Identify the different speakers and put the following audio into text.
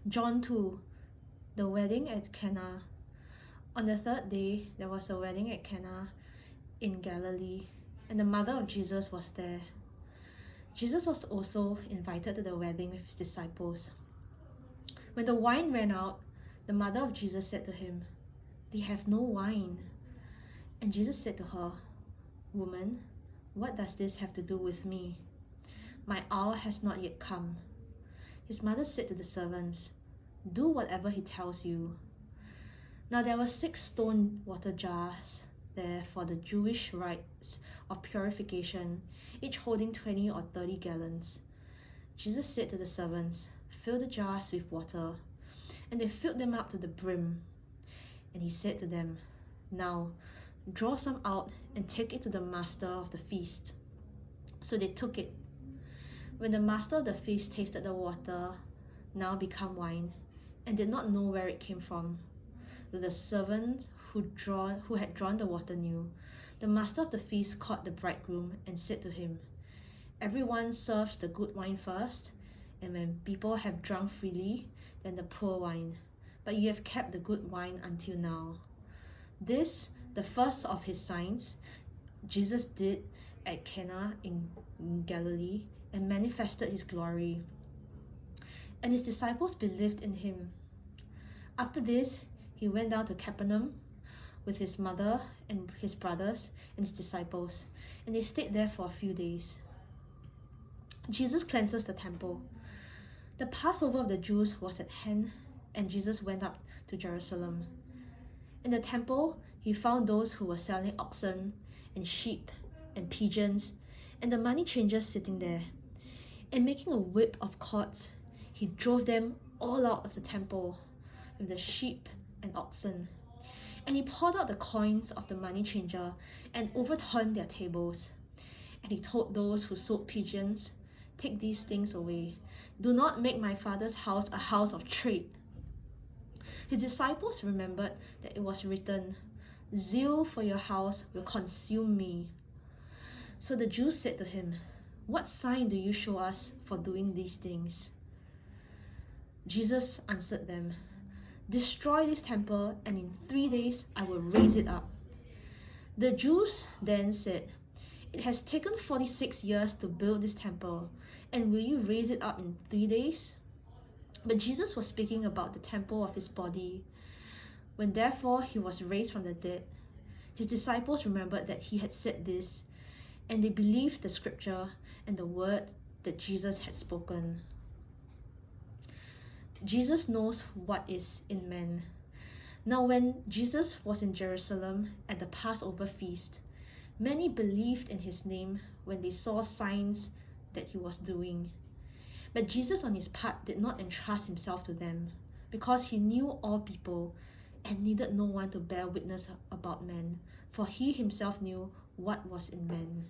Speaker 1: John 2, the wedding at Cana. On the third day, there was a wedding at Cana in Galilee, and the mother of Jesus was there. Jesus was also invited to the wedding with his disciples. When the wine ran out, the mother of Jesus said to him, "They have no wine." And Jesus said to her, "Woman, what does this have to do with me? My hour has not yet come." His mother said to the servants, "Do whatever he tells you." Now there were 6 stone water jars there for the Jewish rites of purification, each holding 20 or 30 gallons. Jesus said to the servants, "Fill the jars with water." And they filled them up to the brim. And he said to them, "Now draw some out and take it to the master of the feast." So they took it. When the master of the feast tasted the water, now become wine, and did not know where it came from, though the servant who had drawn the water knew, the master of the feast caught the bridegroom and said to him, "Everyone serves the good wine first, and when people have drunk freely, then the poor wine. But you have kept the good wine until now." This, the first of his signs, Jesus did at Cana in Galilee, and manifested his glory. And his disciples believed in him. After this, he went down to Capernaum with his mother and his brothers and his disciples, and they stayed there for a few days. Jesus cleanses the temple. The Passover of the Jews was at hand, and Jesus went up to Jerusalem. In the temple, he found those who were selling oxen and sheep and pigeons, and the money changers sitting there. And making a whip of cords, he drove them all out of the temple with the sheep and oxen. And he poured out the coins of the money changer and overturned their tables. And he told those who sold pigeons, "Take these things away. Do not make my Father's house a house of trade." His disciples remembered that it was written, "Zeal for your house will consume me." So the Jews said to him, "What sign do you show us for doing these things?" Jesus answered them, "Destroy this temple, and in 3 days I will raise it up." The Jews then said, "It has taken 46 years to build this temple, and will you raise it up in 3 days?" But Jesus was speaking about the temple of his body. When therefore he was raised from the dead, his disciples remembered that he had said this, and they believed the scripture and the word that Jesus had spoken. Jesus knows what is in man. Now when Jesus was in Jerusalem at the Passover feast, many believed in his name when they saw signs that he was doing. But Jesus on his part did not entrust himself to them, because he knew all people and needed no one to bear witness about men, for he himself knew what was in men.